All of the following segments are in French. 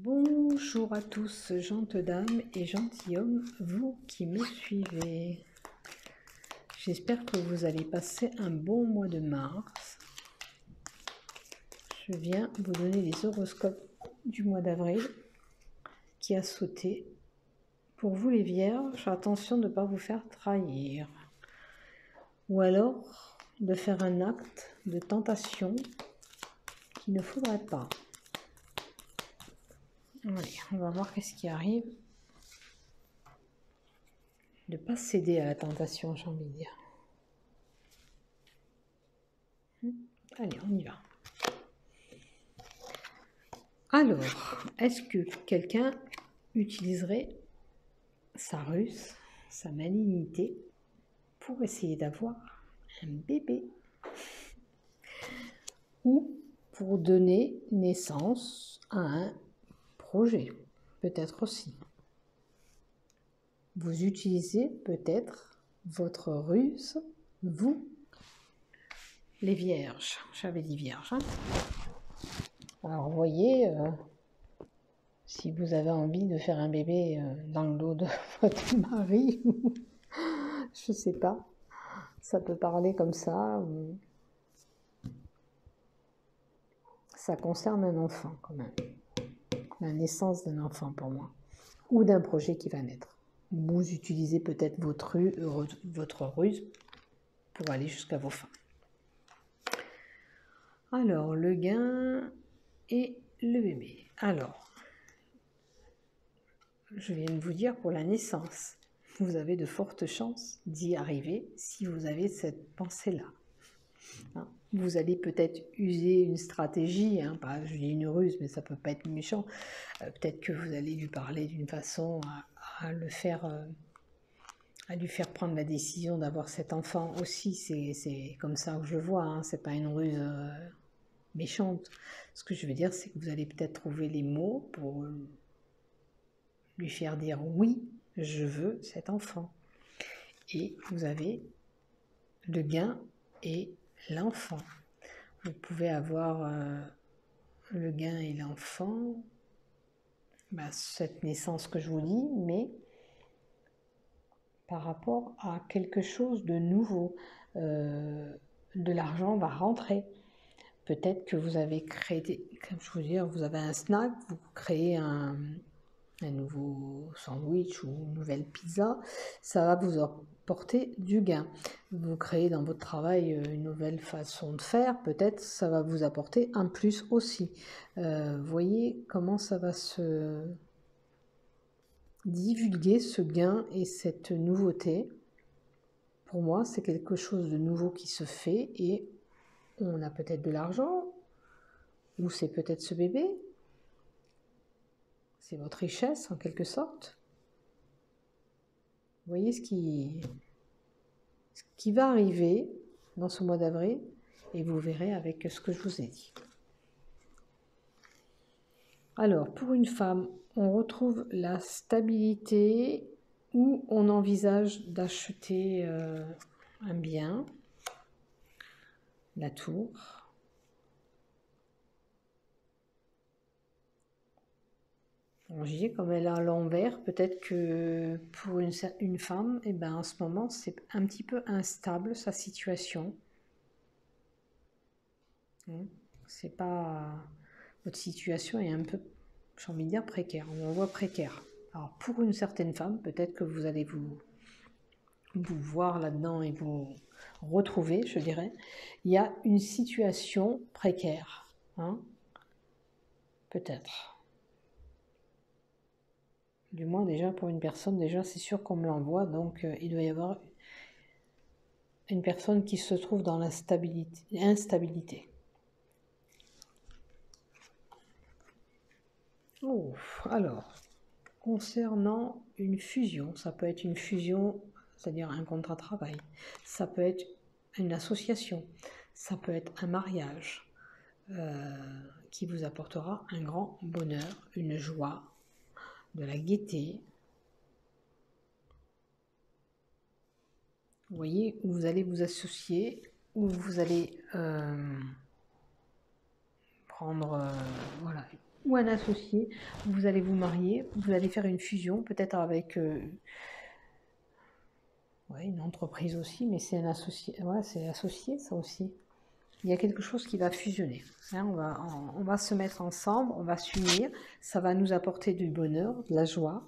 Bonjour à tous, gentes dames et gentilshommes, vous qui me suivez. J'espère que vous allez passer un bon mois de mars. Je viens vous donner les horoscopes du mois d'avril qui a sauté. Pour vous les vierges, attention de ne pas vous faire trahir. Ou alors de faire un acte de tentation qu'il ne faudrait pas. Allez, on va voir qu'est-ce qui arrive. De ne pas céder à la tentation, j'ai envie de dire. Allez, on y va. Alors, est-ce que quelqu'un utiliserait sa ruse, sa malignité pour essayer d'avoir un bébé ou pour donner naissance à un projet, peut-être aussi. Vous utilisez peut-être votre ruse, vous, les vierges. J'avais dit vierge. Hein. Alors, vous voyez, si vous avez envie de faire un bébé dans le dos de votre mari, je sais pas, ça peut parler comme ça. Ça concerne un enfant quand même, la naissance d'un enfant pour moi, ou d'un projet qui va naître. Vous utilisez peut-être votre ruse pour aller jusqu'à vos fins. Alors, le gain et le bébé. Alors, je viens de vous dire pour la naissance, vous avez de fortes chances d'y arriver si vous avez cette pensée-là. Hein, vous allez peut-être user une stratégie, hein, je dis une ruse, mais ça peut pas être méchant. Peut-être que vous allez lui parler d'une façon à lui faire prendre la décision d'avoir cet enfant aussi. C'est comme ça que je le vois, hein, c'est pas une ruse méchante. Ce que je veux dire, c'est que vous allez peut-être trouver les mots pour lui faire dire oui, je veux cet enfant. Et vous avez le gain et l'enfant. Vous pouvez avoir le gain et l'enfant, cette naissance que je vous dis, mais par rapport à quelque chose de nouveau. De l'argent va rentrer. Peut-être que vous avez créé, comme je vous dis, vous avez un snack, vous créez un nouveau sandwich ou une nouvelle pizza, ça va vous apporter du gain. Vous créez dans votre travail une nouvelle façon de faire, peut-être ça va vous apporter un plus aussi. Voyez comment ça va se divulguer, ce gain et cette nouveauté. Pour moi, c'est quelque chose de nouveau qui se fait et on a peut-être de l'argent, ou c'est peut-être ce bébé. C'est votre richesse en quelque sorte. Vous voyez ce qui va arriver dans ce mois d'avril et vous verrez avec ce que je vous ai dit. Alors, pour une femme, on retrouve la stabilité où on envisage d'acheter un bien, la tour. Je dis comme elle est à l'envers, peut-être que pour une femme, en ce moment, c'est un petit peu instable sa situation. C'est pas... Votre situation est un peu, j'ai envie de dire, précaire. On voit précaire. Alors, pour une certaine femme, peut-être que vous allez vous voir là-dedans et vous retrouver, je dirais. Il y a une situation précaire. Hein, peut-être. Du moins, déjà, pour une personne, déjà, c'est sûr qu'on me l'envoie. Donc, il doit y avoir une personne qui se trouve dans l'instabilité. Oh, alors, concernant une fusion, ça peut être une fusion, c'est-à-dire un contrat de travail. Ça peut être une association. Ça peut être un mariage qui vous apportera un grand bonheur, une joie, de la gaieté. Vous voyez, où vous allez vous associer, où vous allez prendre voilà, ou un associé, vous allez vous marier, vous allez faire une fusion, peut-être avec une entreprise aussi, mais c'est un associé, ouais, c'est associé ça aussi. Il y a quelque chose qui va fusionner. Hein, on va se mettre ensemble, on va s'unir, ça va nous apporter du bonheur, de la joie.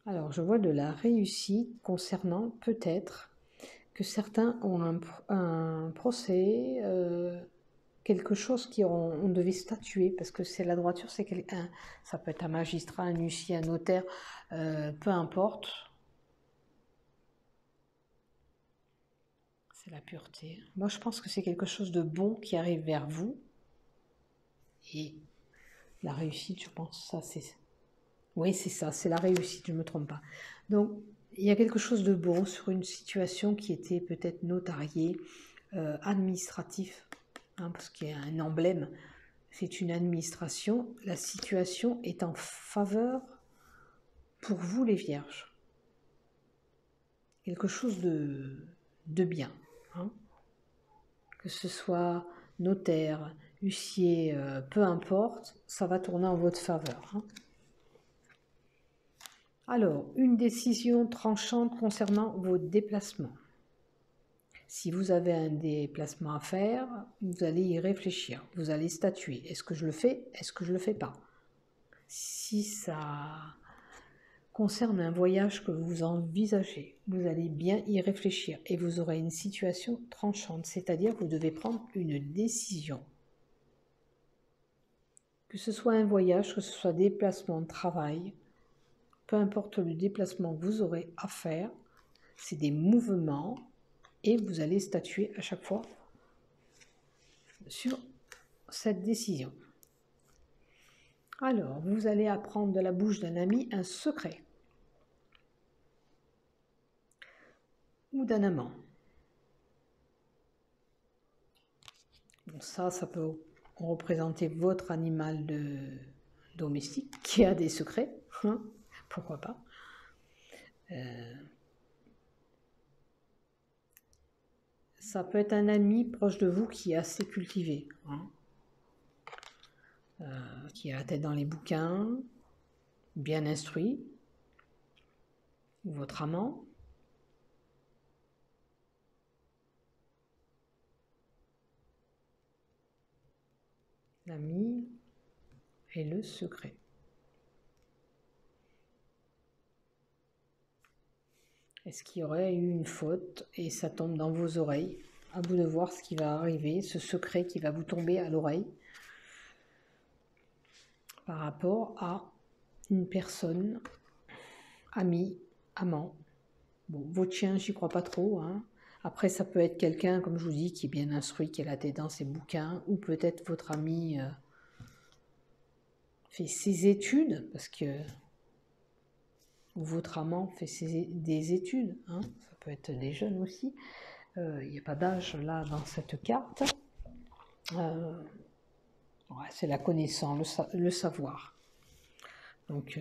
Alors, je vois de la réussite concernant peut-être que certains ont un procès, quelque chose on devait statuer, parce que c'est la droiture, c'est quelqu'un, ça peut être un magistrat, un huissier, un notaire, peu importe. C'est la pureté. Moi, je pense que c'est quelque chose de bon qui arrive vers vous. Et la réussite, je pense, ça c'est... Oui, c'est ça, c'est la réussite, je ne me trompe pas. Donc, il y a quelque chose de bon sur une situation qui était peut-être notariée, administratif, hein, parce qu'il y a un emblème, c'est une administration. La situation est en faveur pour vous, les vierges. Quelque chose de bien. Hein. Que ce soit notaire, huissier, peu importe, ça va tourner en votre faveur. Hein. Alors, une décision tranchante concernant vos déplacements. Si vous avez un déplacement à faire, vous allez y réfléchir, vous allez statuer. Est-ce que je le fais? Est-ce que je ne le fais pas? Si ça concerne un voyage que vous envisagez, vous allez bien y réfléchir et vous aurez une situation tranchante, c'est-à-dire que vous devez prendre une décision. Que ce soit un voyage, que ce soit des déplacements de travail, peu importe le déplacement que vous aurez à faire, c'est des mouvements et vous allez statuer à chaque fois sur cette décision. Alors, vous allez apprendre de la bouche d'un ami un secret ou d'un amant. Bon, ça peut représenter votre animal domestique qui a des secrets, hein, pourquoi pas. Ça peut être un ami proche de vous qui est assez cultivé, hein, qui a la tête dans les bouquins, bien instruit, ou votre amant. L'ami et le secret. Est-ce qu'il y aurait eu une faute et ça tombe dans vos oreilles? À vous de voir ce qui va arriver, ce secret qui va vous tomber à l'oreille par rapport à une personne, ami, amant. Bon, votre chien, j'y crois pas trop. Hein. Après, ça peut être quelqu'un, comme je vous dis, qui est bien instruit, qui a la tête dans ses bouquins, ou peut-être votre ami fait ses études, parce que ou votre amant fait des études. Hein. Ça peut être des jeunes aussi. Il n'y a pas d'âge là dans cette carte. Ouais, c'est la connaissance, le savoir. Donc,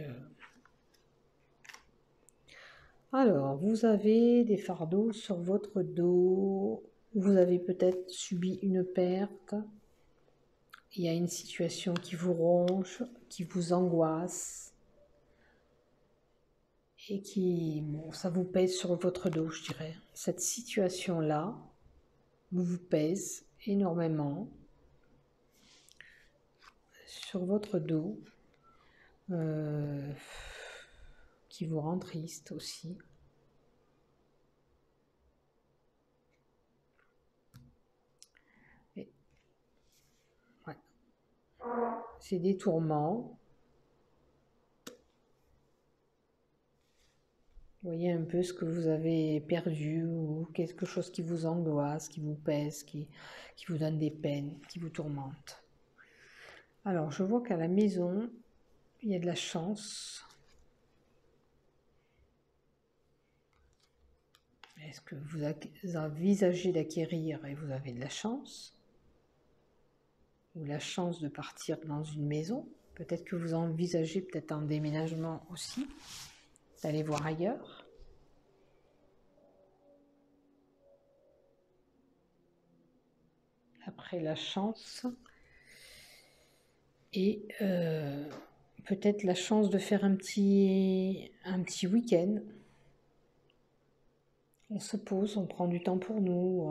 alors, vous avez des fardeaux sur votre dos. Vous avez peut-être subi une perte. Il y a une situation qui vous ronge, qui vous angoisse. Et qui, bon, ça vous pèse sur votre dos, je dirais. Cette situation-là vous pèse énormément sur votre dos, qui vous rend triste aussi. Et, ouais. C'est des tourments. Voyez un peu ce que vous avez perdu ou quelque chose qui vous angoisse, qui vous pèse, qui vous donne des peines, qui vous tourmente. Alors, je vois qu'à la maison, il y a de la chance. Est-ce que vous envisagez d'acquérir et vous avez de la chance? Ou la chance de partir dans une maison? Peut-être que vous envisagez peut-être un déménagement aussi, d'aller voir ailleurs. après la chance. Et peut-être la chance de faire un petit week-end. On se pose, on prend du temps pour nous.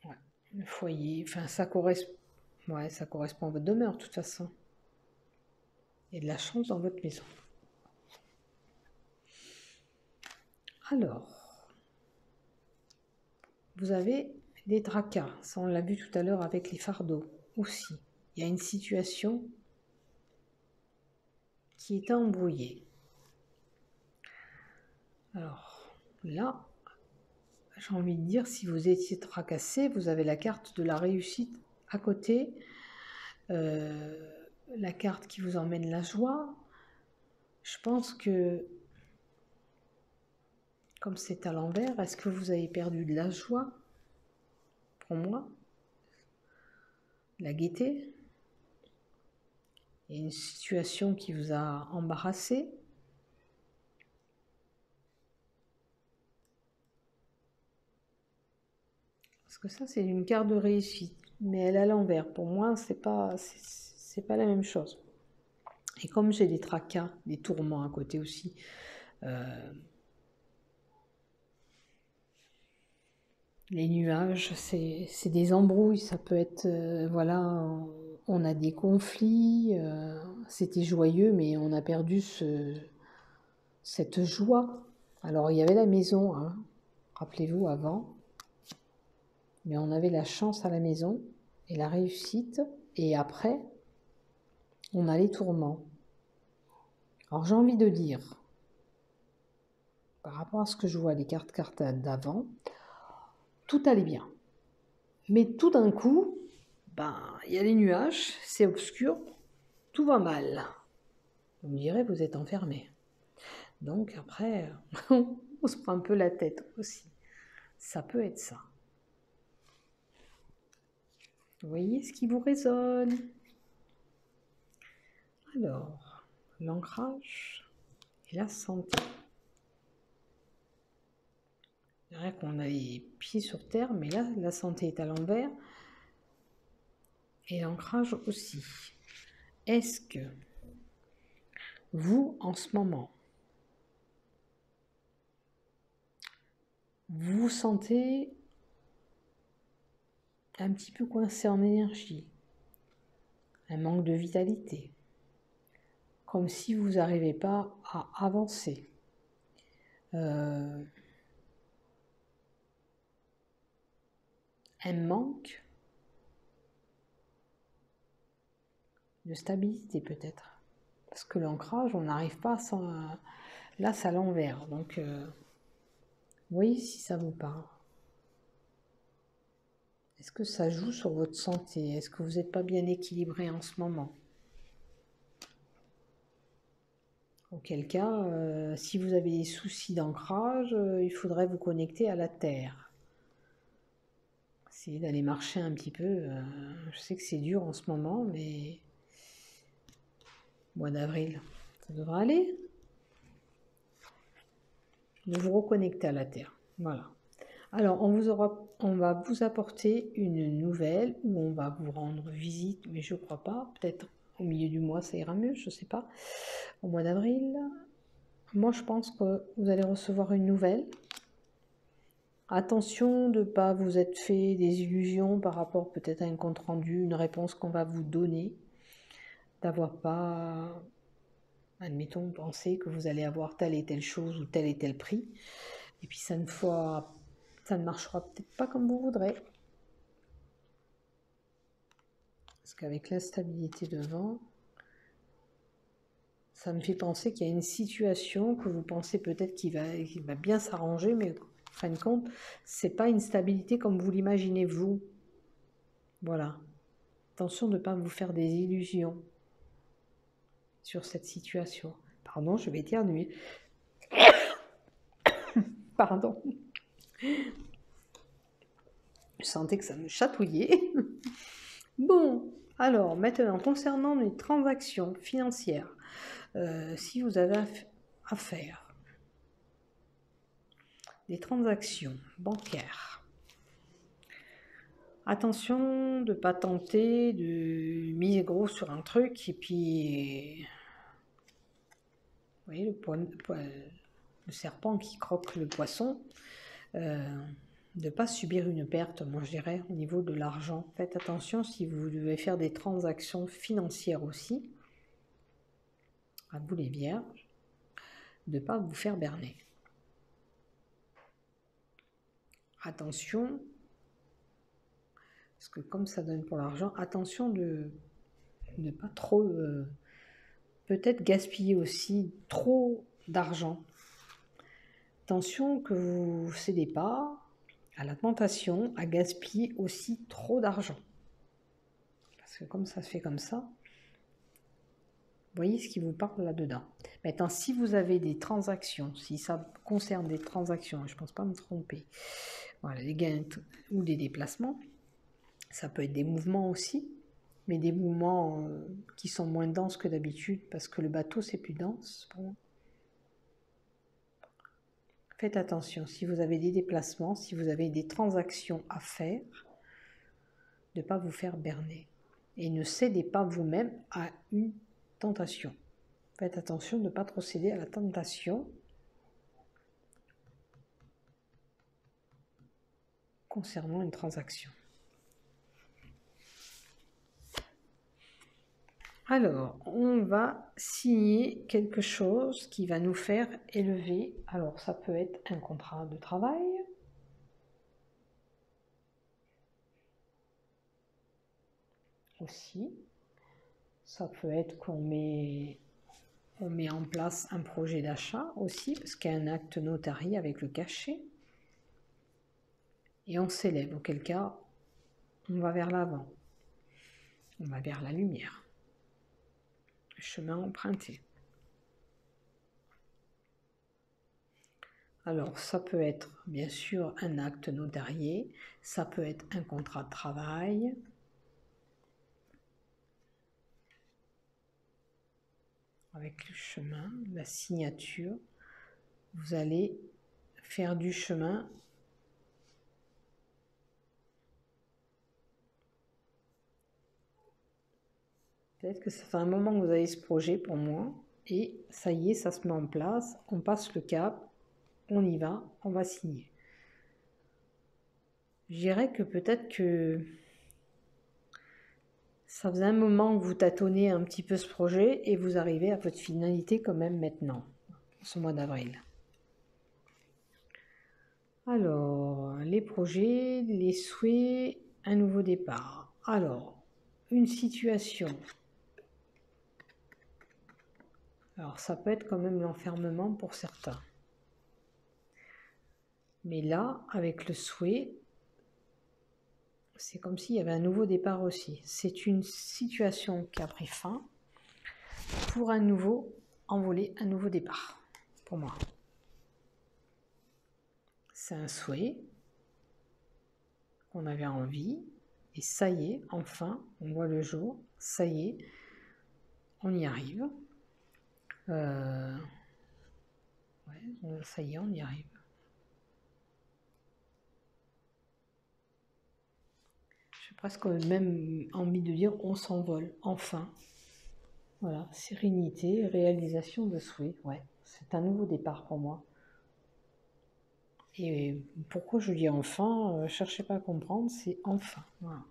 Ouais, le foyer, enfin ça correspond, ouais, ça correspond à votre demeure de toute façon. Il y a de la chance dans votre maison. Alors, vous avez des tracas, ça on l'a vu tout à l'heure avec les fardeaux aussi. Il y a une situation qui est embrouillée. Alors là, j'ai envie de dire, si vous étiez tracassé, vous avez la carte de la réussite à côté, la carte qui vous emmène la joie. Je pense que, comme c'est à l'envers, est-ce que vous avez perdu de la joie? Pour moi, la gaieté. Il y a une situation qui vous a embarrassé. Parce que ça, c'est une carte de réussite, mais elle est à l'envers. Pour moi, c'est pas la même chose. Et comme j'ai des tracas, des tourments à côté aussi, les nuages, c'est des embrouilles. Ça peut être, voilà, on a des conflits. C'était joyeux, mais on a perdu cette joie. Alors, il y avait la maison, hein, rappelez-vous, avant. Mais on avait la chance à la maison et la réussite. Et après, on a les tourments. Alors j'ai envie de dire, par rapport à ce que je vois les cartes d'avant, tout allait bien. Mais tout d'un coup, il y a les nuages, c'est obscur, tout va mal. Vous me direz, vous êtes enfermé. Donc après, on se prend un peu la tête aussi. Ça peut être ça. Vous voyez ce qui vous résonne? Alors, l'ancrage et la santé. C'est vrai qu'on a les pieds sur terre, mais là, la santé est à l'envers. Et l'ancrage aussi. Est-ce que vous, en ce moment, vous vous sentez un petit peu coincé en énergie, un manque de vitalité, comme si vous n'arrivez pas à avancer, un manque de stabilité peut-être, parce que l'ancrage, on n'arrive pas sans... Là, c'est à l'envers, donc voyez si ça vous parle. Est-ce que ça joue sur votre santé? Est-ce que vous n'êtes pas bien équilibré en ce moment? Auquel cas, si vous avez des soucis d'ancrage, il faudrait vous connecter à la terre. Essayez d'aller marcher un petit peu. Je sais que c'est dur en ce moment, mais mois d'avril, ça devrait aller. De vous reconnecter à la terre. Voilà. Alors, on va vous apporter une nouvelle ou on va vous rendre visite, mais je ne crois pas. Peut-être au milieu du mois, ça ira mieux, je ne sais pas. Au mois d'avril, moi, je pense que vous allez recevoir une nouvelle. Attention de ne pas vous être fait des illusions par rapport peut-être à un compte-rendu, une réponse qu'on va vous donner. D'avoir pas, admettons, pensé que vous allez avoir telle et telle chose ou tel et tel prix. Et puis ça ne marchera peut-être pas comme vous voudrez. Parce qu'avec l'instabilité devant, ça me fait penser qu'il y a une situation que vous pensez peut-être qu'il va bien s'arranger, mais en fin de compte, c'est pas une stabilité comme vous l'imaginez vous. Voilà. Attention de ne pas vous faire des illusions sur cette situation. Pardon, je vais éternuer. Pardon. Je sentais que ça me chatouillait. Bon, alors maintenant, concernant les transactions financières, si vous avez affaire des transactions bancaires. Attention de ne pas tenter de miser gros sur un truc et puis, vous voyez, le serpent qui croque le poisson, de ne pas subir une perte, moi je dirais, au niveau de l'argent. Faites attention si vous devez faire des transactions financières aussi, à vous les vierges, de ne pas vous faire berner. Attention, parce que comme ça donne pour l'argent, attention de ne pas trop, peut-être gaspiller aussi trop d'argent. Attention que vous ne cédez pas à la tentation à gaspiller aussi trop d'argent. Parce que comme ça se fait comme ça, vous voyez ce qui vous parle là-dedans. Maintenant, si vous avez des transactions, si ça concerne des transactions, je ne pense pas me tromper, voilà, des gains ou des déplacements, ça peut être des mouvements aussi, mais des mouvements qui sont moins denses que d'habitude, parce que le bateau, c'est plus dense. Bon. Faites attention, si vous avez des déplacements, si vous avez des transactions à faire, de ne pas vous faire berner. Et ne cédez pas vous-même à une tentation. Faites attention de ne pas trop céder à la tentation concernant une transaction. Alors, on va signer quelque chose qui va nous faire élever. Alors, ça peut être un contrat de travail. Aussi. Ça peut être qu'on met en place un projet d'achat aussi, parce qu'il y a un acte notarié avec le cachet. Et on s'élève, auquel cas, on va vers l'avant. On va vers la lumière. Le chemin emprunté. Alors, ça peut être, bien sûr, un acte notarié. Ça peut être un contrat de travail. Avec le chemin, la signature, vous allez faire du chemin. Peut-être que ça fait un moment que vous avez ce projet pour moi, et ça y est, ça se met en place, on passe le cap, on y va, on va signer. Je dirais que peut-être que ça faisait un moment que vous tâtonnez un petit peu ce projet, et vous arrivez à votre finalité quand même maintenant, ce mois d'avril. Alors, les projets, les souhaits, un nouveau départ. Alors, une situation. Alors, ça peut être quand même l'enfermement pour certains. Mais là, avec le souhait, c'est comme s'il y avait un nouveau départ aussi. C'est une situation qui a pris fin pour un nouveau envolé, un nouveau départ, pour moi. C'est un souhait qu'on avait envie, et ça y est, enfin, on voit le jour, ça y est, on y arrive. Ouais, ça y est, on y arrive. J'ai presque même envie de dire on s'envole, enfin. Voilà, sérénité, réalisation de souhait, ouais, c'est un nouveau départ pour moi. Et pourquoi je dis enfin, cherchez pas à comprendre, c'est enfin. Voilà.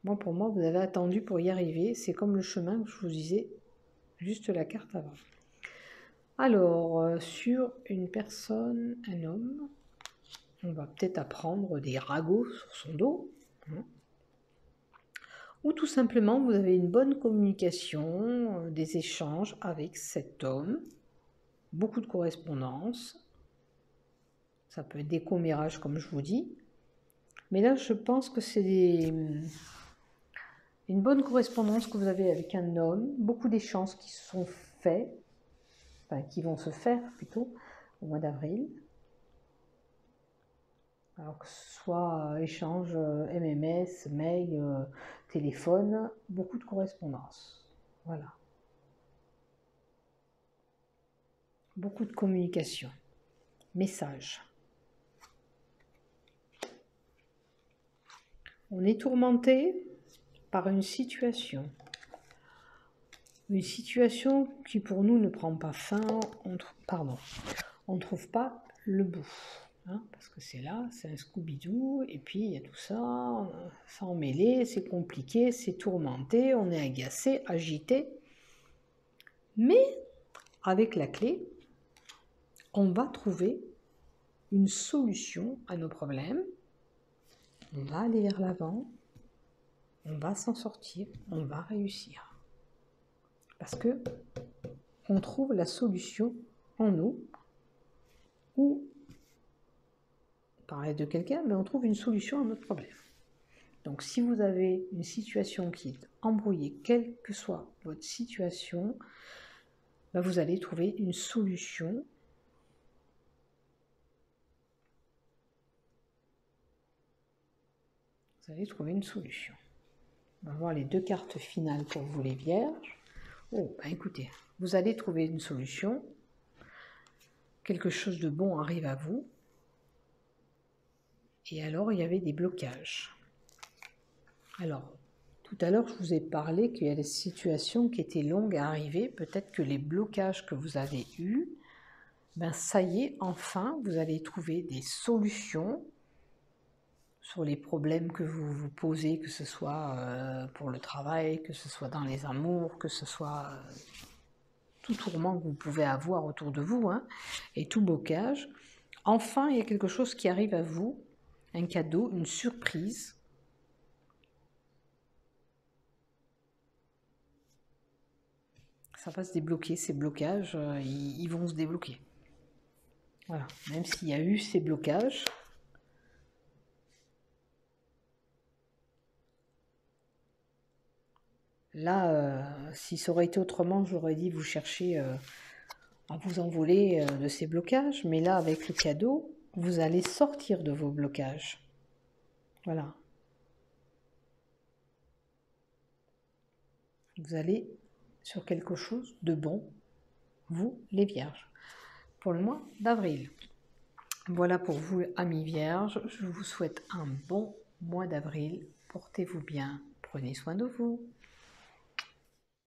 Moi, pour moi, vous avez attendu pour y arriver, c'est comme le chemin que je vous disais, juste la carte avant. Alors, sur une personne, un homme, on va peut-être apprendre des ragots sur son dos. Hein. Ou tout simplement, vous avez une bonne communication, des échanges avec cet homme, beaucoup de correspondance. Ça peut être des commérages, comme je vous dis. Mais là, je pense que c'est une bonne correspondance que vous avez avec un homme, beaucoup d'échanges qui se sont faits, enfin qui vont se faire plutôt, au mois d'avril. Alors que ce soit échange MMS, mail, téléphone, beaucoup de correspondance. Voilà. Beaucoup de communication. Message. On est tourmenté par une situation qui pour nous ne prend pas fin, on ne trouve pas le bout, hein, parce que c'est là, c'est un Scooby-Doo, et puis il y a tout ça, ça emmêlé, c'est compliqué, c'est tourmenté, on est agacé, agité, mais avec la clé, on va trouver une solution à nos problèmes, on va aller vers l'avant, on va s'en sortir, on va réussir. Parce que on trouve la solution en nous, ou on parlait de quelqu'un, mais on trouve une solution à notre problème. Donc si vous avez une situation qui est embrouillée, quelle que soit votre situation, vous allez trouver une solution. Vous allez trouver une solution. On va voir les deux cartes finales pour vous les vierges. Oh, écoutez, vous allez trouver une solution. Quelque chose de bon arrive à vous. Et alors, il y avait des blocages. Alors, tout à l'heure, je vous ai parlé qu'il y a des situations qui étaient longues à arriver. Peut-être que les blocages que vous avez eus, ça y est, enfin, vous allez trouver des solutions sur les problèmes que vous vous posez, que ce soit pour le travail, que ce soit dans les amours, que ce soit tout tourment que vous pouvez avoir autour de vous, hein, et tout blocage. Enfin, il y a quelque chose qui arrive à vous, un cadeau, une surprise. Ça va se débloquer, ces blocages, ils vont se débloquer. Voilà, même s'il y a eu ces blocages. Là, si ça aurait été autrement, j'aurais dit vous cherchez à vous envoler de ces blocages. Mais là, avec le cadeau, vous allez sortir de vos blocages. Voilà. Vous allez sur quelque chose de bon, vous, les vierges, pour le mois d'avril. Voilà pour vous, amis vierges. Je vous souhaite un bon mois d'avril. Portez-vous bien. Prenez soin de vous.